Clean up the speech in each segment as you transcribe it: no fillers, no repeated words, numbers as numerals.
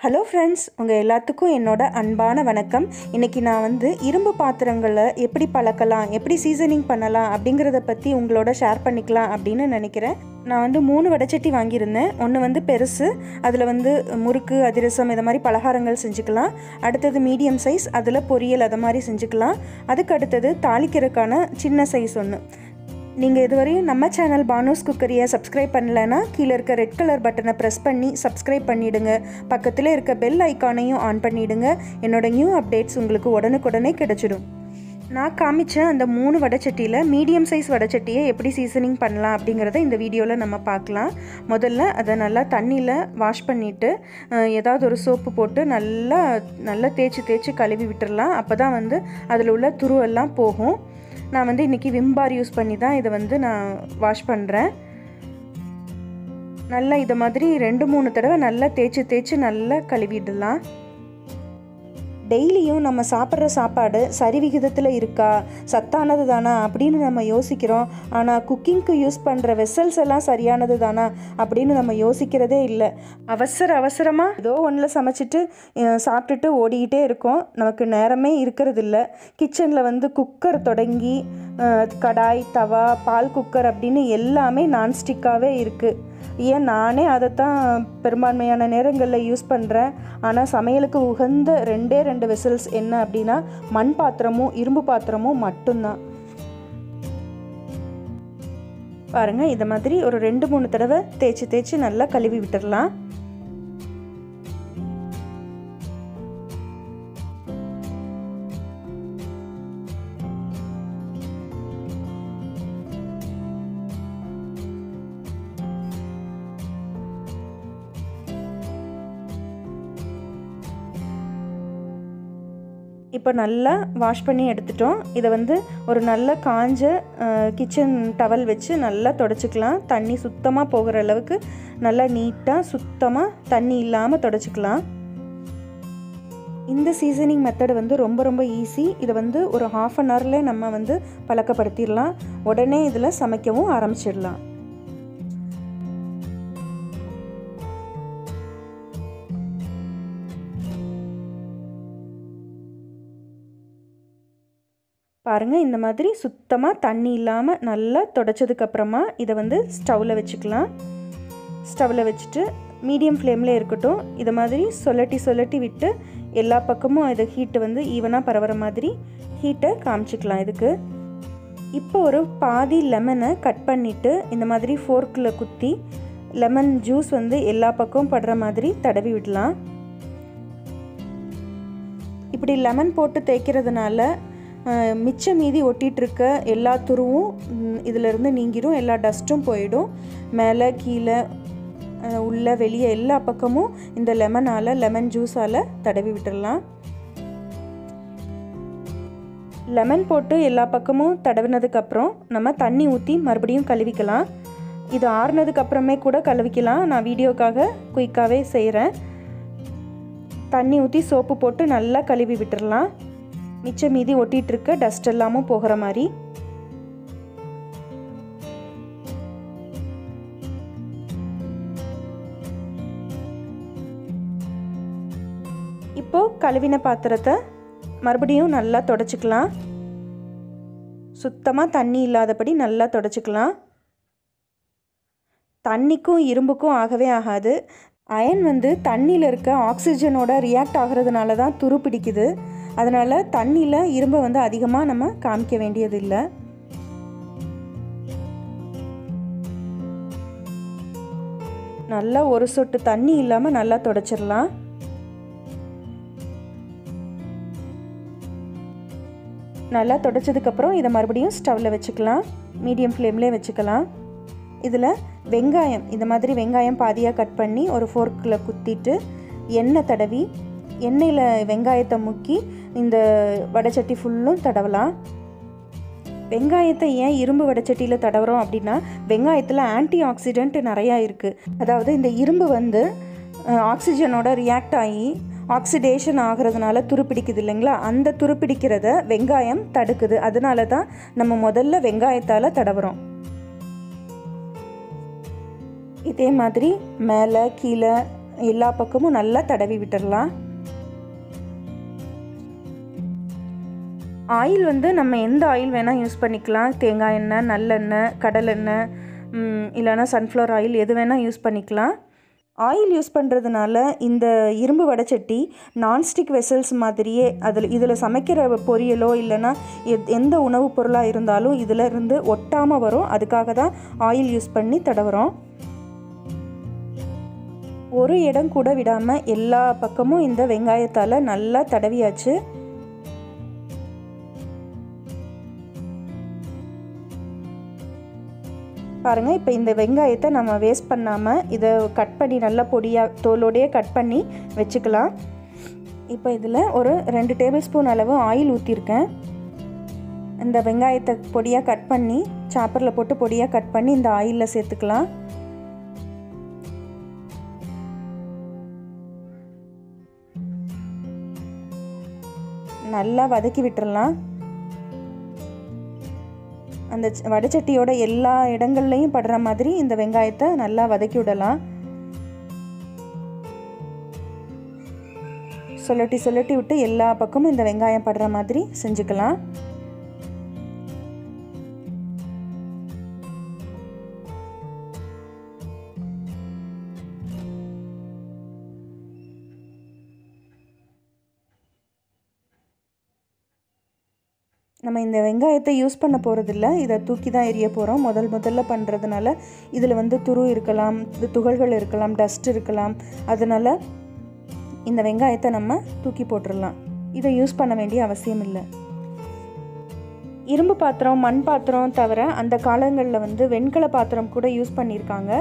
Hello friends, உங்கள் எல்லாத்துக்கும் என்னோட அன்பான வணக்கம். இன்றைக்கி நான் வந்து இரும்பு பாத்திரங்களை எப்படி பழக்கலாம், எப்படி சீசனிங் பண்ணலாம் அப்படிங்கிறத பற்றி உங்களோட ஷேர் பண்ணிக்கலாம் அப்படின்னு நினைக்கிறேன். நான் வந்து 3 வடைச்சட்டி வாங்கியிருந்தேன். ஒன்று வந்து பெருசு, அதில் வந்து முறுக்கு, அதிரசம் இதை மாதிரி பலகாரங்கள் செஞ்சுக்கலாம். அடுத்தது மீடியம் சைஸ், அதில் பொரியல் அதை மாதிரி செஞ்சுக்கலாம். அதுக்கு அடுத்தது தாளிக்கிறதுக்கான சின்ன சைஸ் ஒன்று. நீங்கள் இதுவரையும் நம்ம சேனல் பானூஸ் குக்கரியை சப்ஸ்கிரைப் பண்ணலைன்னா கீழே இருக்க ரெட் கலர் பட்டனை ப்ரெஸ் பண்ணி சப்ஸ்கிரைப் பண்ணிவிடுங்க. பக்கத்தில் இருக்க பெல் ஐக்கானையும் ஆன் பண்ணிவிடுங்க. என்னோட நியூ அப்டேட்ஸ் உங்களுக்கு உடனுக்குடனே கிடைச்சிடும். நான் காமிச்ச அந்த 3 வடைச்சட்டியில் மீடியம் சைஸ் வடைச்சட்டியை எப்படி சீசனிங் பண்ணலாம் அப்படிங்கிறத இந்த வீடியோவில் நம்ம பார்க்கலாம். முதல்ல அதை நல்லா தண்ணியில் வாஷ் பண்ணிவிட்டு ஏதாவது ஒரு சோப்பு போட்டு நல்லா தேய்ச்சி கழுவி விட்டுடலாம். அப்போ தான் வந்து அதில் உள்ள துருவெல்லாம் போகும். நான் வந்து இன்றைக்கி விம் பார் யூஸ் பண்ணி தான் இதை வந்து நான் வாஷ் பண்ணுறேன். நல்லா இதை மாதிரி 2-3 தடவை நல்லா தேய்ச்சி நல்லா கழுவிடலாம். டெய்லியும் நம்ம சாப்பிட்ற சாப்பாடு சரி விகிதத்தில் இருக்கா, சத்தானது தானா அப்படின்னு நம்ம யோசிக்கிறோம். ஆனால் குக்கிங்க்கு யூஸ் பண்ணுற வெசல்ஸ் எல்லாம் சரியானது தானா அப்படின்னு நம்ம யோசிக்கிறதே இல்லை. அவசரமாக ஏதோ ஒன்றில் சமைச்சிட்டு சாப்பிட்டுட்டு ஓடிக்கிட்டே இருக்கோம். நமக்கு நேரமே இருக்கிறது இல்லை. கிச்சனில் வந்து குக்கர் தொடங்கி கடாய், தவா, பால் குக்கர் அப்படின்னு எல்லாமே நான்ஸ்டிக்காகவே இருக்குது. ஏன் நானே அதைத்தான் பெரும்பான்மையான நேரங்களில் யூஸ் பண்ணுறேன். ஆனால் சமையலுக்கு உகந்த 2 வெசல்ஸ் என்ன அப்படின்னா மண் பாத்திரமும் இரும்பு பாத்திரமும் மட்டும்தான். பாருங்கள், இதை மாதிரி ஒரு 2-3 தடவை தேய்ச்சி நல்லா கழுவி விட்டுடலாம். இப்போ நல்லா வாஷ் பண்ணி எடுத்துட்டோம். இதை வந்து ஒரு நல்ல காஞ்ச கிச்சன் டவல் வச்சு நல்லா தொடச்சிக்கலாம். தண்ணி சுத்தமாக போகிற அளவுக்கு நல்லா நீட்டாக சுத்தமாக தண்ணி இல்லாமல் தொடச்சிக்கலாம். இந்த சீசனிங் மெத்தட் வந்து ரொம்ப ஈஸி. இதை வந்து ஒரு 1/2 hourல நம்ம வந்து பழக்கப்படுத்திடலாம். உடனே இதில் சமைக்கவும் ஆரம்பிச்சிடலாம். பாருங்கள், இந்த மாதிரி சுத்தமாக தண்ணி இல்லாமல் நல்லா தொடச்சதுக்கப்புறமா இதை வந்து ஸ்டவ்வில் வச்சுக்கலாம். ஸ்டவ்வில் வச்சுட்டு மீடியம் ஃப்ளேமில் இருக்கட்டும். இதை மாதிரி சொல்லட்டி விட்டு எல்லா பக்கமும் இது ஹீட்டு வந்து ஈவனாக பரவுற மாதிரி ஹீட்டை காமிச்சிக்கலாம். இதுக்கு இப்போ ஒரு பாதி லெமனை கட் பண்ணிவிட்டு இந்த மாதிரி ஃபோர்க்கில் குத்தி லெமன் ஜூஸ் வந்து எல்லா பக்கமும் படுற மாதிரி தடவி விடலாம். இப்படி லெமன் போட்டு தேய்க்கிறதுனால மிச்சம் மீதி ஒட்டிகிட்ருக்க எல்லா துருவும் இதிலேருந்து நீங்கிடும். எல்லா டஸ்ட்டும் போயிடும். மேலே கீழே உள்ள வெளியே எல்லா பக்கமும் இந்த லெமன் ஜூஸால் தடவி விட்டுடலாம். லெமன் போட்டு எல்லா பக்கமும் தடவினதுக்கப்புறம் நம்ம தண்ணி ஊற்றி மறுபடியும் கழுவிக்கலாம். இது ஆறுனதுக்கப்புறமே கூட கழுவிக்கலாம். நான் வீடியோக்காக குயிக்காகவே செய்கிறேன். தண்ணி ஊற்றி சோப்பு போட்டு நல்லா கழுவி விட்டுடலாம். மிச்சம் மீதி ஒட்டிகிட்ருக்க டஸ்ட் எல்லாமும் போகிற மாதிரி. இப்போது கழுவின பாத்திரத்தை மறுபடியும் நல்லா தொடச்சிக்கலாம். சுத்தமாக தண்ணி இல்லாதபடி நல்லா தொடச்சிக்கலாம். தண்ணிக்கும் இரும்புக்கும் ஆகவே ஆகாது. அயன் வந்து தண்ணியில் இருக்க ஆக்சிஜனோட ரியாக்ட் ஆகிறதுனால தான் துரு பிடிக்குது. அதனால் தண்ணியில் இரும்பை வந்து அதிகமாக நம்ம காமிக்க வேண்டியது இல்லை. நல்லா ஒரு சொட்டு தண்ணி இல்லாமல் நல்லா தொடச்சிடலாம். நல்லா தொடச்சதுக்கப்புறம் இதை மறுபடியும் ஸ்டவ்வில் வச்சுக்கலாம். மீடியம் ஃப்ளேம்லேயே வச்சுக்கலாம். இதில் வெங்காயம், இந்த மாதிரி வெங்காயம் பாதியாக கட் பண்ணி ஒரு ஃபோர்க்கில் குத்திட்டு எண்ணெய் தடவி எண்ணெயில் வெங்காயத்தை முக்கி இந்த வடைச்சட்டி ஃபுல்லும் தடவலாம். வெங்காயத்தை ஏன் இரும்பு வடைச்சட்டியில் தடவுறோம் அப்படின்னா வெங்காயத்தில் ஆன்டி ஆக்சிடென்ட் நிறையா இருக்குது. அதாவது இந்த இரும்பு வந்து ஆக்சிஜனோட ரியாக்ட் ஆகி ஆக்சிடேஷன் ஆகிறதுனால துருப்பிடிக்குது இல்லைங்களா, அந்த துருப்பிடிக்கிறத வெங்காயம் தடுக்குது. அதனால தான் நம்ம முதல்ல வெங்காயத்தால் தடவுறோம். இதே மாதிரி மேலே கீழே எல்லா பக்கமும் நல்லா தடவி விட்டுடலாம். ஆயில் வந்து நம்ம எந்த ஆயில் வேணால் யூஸ் பண்ணிக்கலாம். தேங்காய் எண்ணெய், நல்லெண்ணெய், கடலெண்ணெய், இல்லைனா சன்ஃப்ளவர் ஆயில் எது வேணால் யூஸ் பண்ணிக்கலாம். ஆயில் யூஸ் பண்ணுறதுனால இந்த இரும்பு வடைச்சட்டி நான்ஸ்டிக் வெசல்ஸ் மாதிரியே இதில் சமைக்கிற பொரியலோ இல்லைனா எந்த உணவுப் பொருளாக இருந்தாலும் இதில் இருந்து ஒட்டாமல் வரும். அதுக்காக தான் ஆயில் யூஸ் பண்ணி தடவுறோம். ஒரு இடம் கூட விடாமல் எல்லா பக்கமும் இந்த வெங்காயத்தால் நல்லா தடவியாச்சு. பாருங்கள், இப்போ இந்த வெங்காயத்தை நம்ம வேஸ்ட் பண்ணாமல் இதை கட் பண்ணி நல்லா பொடியாக தோலோடையே கட் பண்ணி வச்சுக்கலாம். இப்போ இதில் ஒரு 2 டேபிள் ஸ்பூன் அளவு ஆயில் ஊற்றிருக்கேன். இந்த வெங்காயத்தை பொடியாக கட் பண்ணி சாப்பரில் போட்டு பொடியாக கட் பண்ணி இந்த ஆயிலில் சேர்த்துக்கலாம். நல்லா வதக்கி விட்டுறலாம். அந்த வடைச்சட்டியோட எல்லா இடங்கள்லையும் படுற மாதிரி இந்த வெங்காயத்தை நல்லா வதக்கி விடலாம். சொல்லட்டி விட்டு எல்லா பக்கமும் இந்த வெங்காயம் படுற மாதிரி செஞ்சுக்கலாம். நம்ம இந்த வெங்காயத்தை யூஸ் பண்ண போகிறதில்ல, இதை தூக்கி தான் எரிய போகிறோம். முதல்ல பண்ணுறதுனால இதில் வந்து துரு இருக்கலாம், துகள்கள் இருக்கலாம், டஸ்ட் இருக்கலாம். அதனால் இந்த வெங்காயத்தை நம்ம தூக்கி போட்டுடலாம். இதை யூஸ் பண்ண வேண்டிய அவசியம் இல்லை. இரும்பு பாத்திரம், மண் பாத்திரம் தவிர அந்த காலங்களில் வந்து வெண்கல பாத்திரம் கூட யூஸ் பண்ணியிருக்காங்க.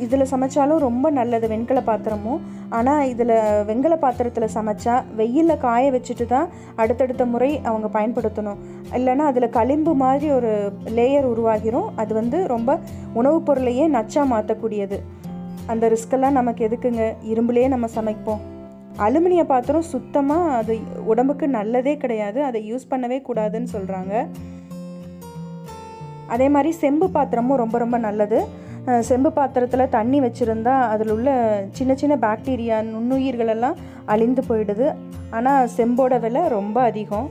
இதில் சமைச்சாலும் ரொம்ப நல்லது வெண்கல பாத்திரமும். ஆனால் இதில் வெண்கல பாத்திரத்தில் சமைச்சா வெயிலில் காய வச்சுட்டு தான் அடுத்தடுத்த முறை அவங்க பயன்படுத்தணும். இல்லைன்னா அதில் களிம்பு மாதிரி ஒரு லேயர் உருவாகிரும். அது வந்து ரொம்ப உணவுப் பொருளையே நச்சா மாற்றக்கூடியது. அந்த ரிஸ்கெல்லாம் நமக்கு எதுக்குங்க, இரும்புலேயே நம்ம சமைப்போம். அலுமினிய பாத்திரம் சுத்தமாக அது உடம்புக்கு நல்லதே கிடையாது, அதை யூஸ் பண்ணவே கூடாதுன்னு சொல்கிறாங்க. அதே மாதிரி செம்பு பாத்திரமும் ரொம்ப ரொம்ப நல்லது. செம்பு பாத்திரத்தில் தண்ணி வச்சுருந்தா அதில் உள்ள சின்ன சின்ன பாக்டீரியா நுண்ணுயிர்களெல்லாம் அழிந்து போயிடுது. ஆனால் செம்போட விலை ரொம்ப அதிகம்,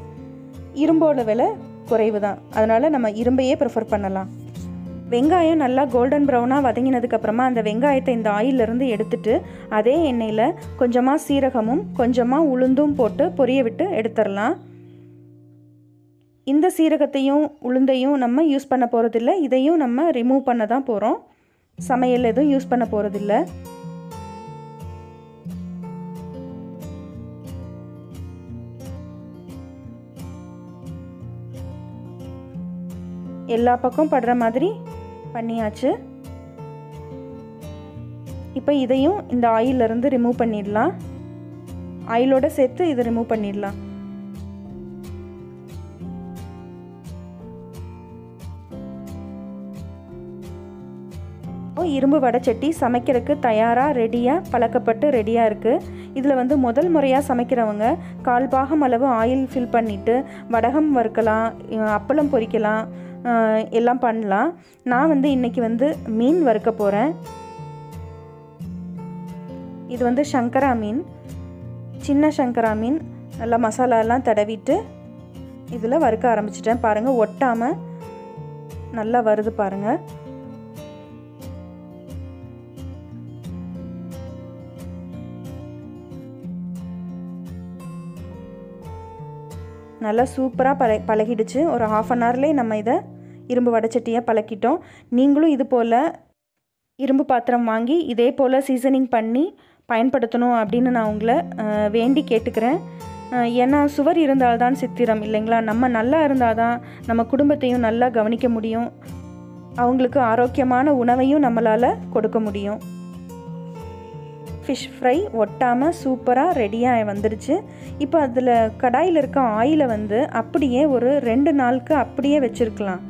இரும்போட விலை குறைவு தான். அதனால் நம்ம இரும்பையே ப்ரிஃபர் பண்ணலாம். வெங்காயம் நல்லா கோல்டன் ப்ரௌனாக வதங்கினதுக்கப்புறமா அந்த வெங்காயத்தை இந்த ஆயிலிருந்து எடுத்துட்டு அதே எண்ணெயில் கொஞ்சமாக சீரகமும் கொஞ்சமாக உளுந்தும் போட்டு பொரிய விட்டு எடுத்துடலாம். இந்த சீரகத்தையும் உளுந்தையும் நம்ம யூஸ் பண்ண போகிறதில்ல, இதையும் நம்ம ரிமூவ் பண்ண தான் போகிறோம். சமையல் எதுவும் யூஸ் பண்ண போகிறதில்ல. எல்லா பக்கம் படுற மாதிரி பண்ணியாச்சு. இப்போ இதையும் இந்த ஆயிலிருந்து ரிமூவ் பண்ணிடலாம். ஆயிலோட சேர்த்து இதை ரிமூவ் பண்ணிடலாம். இரும்பு வடைச்சட்டி சமைக்கிறதுக்கு தயாராக ரெடியாக பழக்கப்பட்டு ரெடியாக இருக்குது. இதில் வந்து முதல் முறையாக சமைக்கிறவங்க 1/4 பாகம் அளவு ஆயில் ஃபில் பண்ணிவிட்டு வடகம் வறுக்கலாம், அப்பளம் பொரிக்கலாம், எல்லாம் பண்ணலாம். நான் வந்து இன்றைக்கி வந்து மீன் வறுக்க போகிறேன். இது வந்து சங்கரா மீன், சின்ன சங்கரா மீன். நல்லா மசாலாலாம் தடவிட்டு இதில் வறுக்க ஆரம்பிச்சிட்டேன். பாருங்கள், ஒட்டாமல் நல்லா வருது பாருங்கள். நல்லா சூப்பராக பழகிடுச்சு. ஒரு 1/2 அன் ஹவர்லேயே நம்ம இதை இரும்பு வடைச்சட்டியாக பழக்கிட்டோம். நீங்களும் இது போல் இரும்பு பாத்திரம் வாங்கி இதே போல் சீசனிங் பண்ணி பயன்படுத்தணும் அப்படின்னு நான் உங்களை வேண்டி கேட்டுக்கிறேன். ஏன்னா சுவர் இருந்தால்தான் சித்திரம் இல்லைங்களா? நம்ம நல்லா இருந்தால் தான் நம்ம குடும்பத்தையும் நல்லா கவனிக்க முடியும், அவங்களுக்கு ஆரோக்கியமான உணவையும் நம்மளால் கொடுக்க முடியும். ஃபிஷ் ஃப்ரை ஒட்டாமல் சூப்பராக ரெடியாக வந்துடுச்சு. இப்போ அதில் கடாயில் இருக்க ஆயிலை வந்து அப்படியே ஒரு 2 நாளுக்கு அப்படியே வச்சுருக்கலாம்.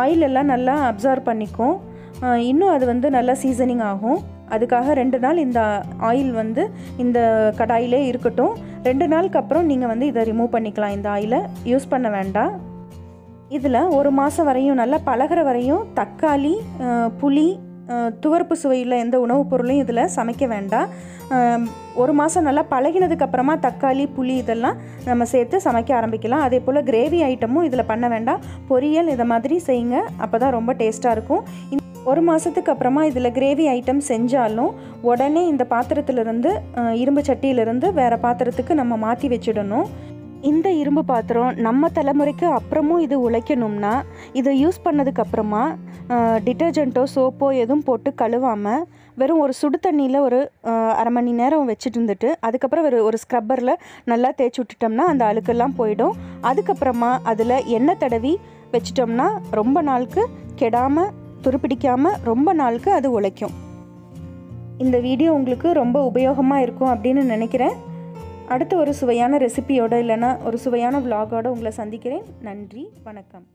ஆயிலெல்லாம் நல்லா அப்சார்வ் பண்ணிக்கும். இன்னும் அது வந்து நல்லா சீசனிங் ஆகும். அதுக்காக 2 நாள் இந்த ஆயில் வந்து இந்த கடாயிலே இருக்கட்டும். 2 நாளுக்கு அப்புறம் நீங்கள் வந்து இதை ரிமூவ் பண்ணிக்கலாம். இந்த ஆயிலை யூஸ் பண்ண வேண்டாம். இதில் 1 மாதம் வரையும் நல்லா பழகிற வரையும் தக்காளி, புளி, துவர்ப்பு சுவையில் எந்த உணவுப் பொருளையும் இதில் சமைக்க வேண்டாம். 1 மாதம் நல்லா பழகினதுக்கப்புறமா தக்காளி, புளி இதெல்லாம் நம்ம சேர்த்து சமைக்க ஆரம்பிக்கலாம். அதே போல் கிரேவி ஐட்டமும் இதில் பண்ண வேண்டாம். பொரியல் இதை மாதிரி செய்யுங்க, அப்போ தான் ரொம்ப டேஸ்ட்டாக இருக்கும். 1 மாதத்துக்கு அப்புறமா இதில் கிரேவி ஐட்டம் செஞ்சாலும் உடனே இந்த பாத்திரத்திலிருந்து இரும்பு சட்டியிலிருந்து வேறு பாத்திரத்துக்கு நம்ம மாற்றி வச்சிடணும். இந்த இரும்பு பாத்திரம் நம்ம தலைமுறைக்கு அப்புறமும் இது உழைக்கணும்னா இதை யூஸ் பண்ணதுக்கப்புறமா டிட்டர்ஜென்ட்டோ சோப்போ எதுவும் போட்டு கழுவாமல் வெறும் ஒரு சுடு தண்ணியில் ஒரு 1/2 மணி நேரம் வச்சுட்டு இருந்துட்டு அதுக்கப்புறம் ஒரு ஸ்க்ரப்பரில் நல்லா தேய்ச்சி விட்டுட்டோம்னா அந்த அழுக்கெல்லாம் போயிடும். அதுக்கப்புறமா அதில் எண்ணெய் தடவி வச்சிட்டோம்னா ரொம்ப நாளுக்கு கெடாமல் துருப்பிடிக்காமல் ரொம்ப நாளுக்கு அது உழைக்கும். இந்த வீடியோ உங்களுக்கு ரொம்ப உபயோகமாக இருக்கும் அப்படின்னு நினைக்கிறேன். அடுத்து ஒரு சுவையான ரெசிபியோடு இல்லைனா ஒரு சுவையான விலாகோடு உங்களை சந்திக்கிறேன். நன்றி, வணக்கம்.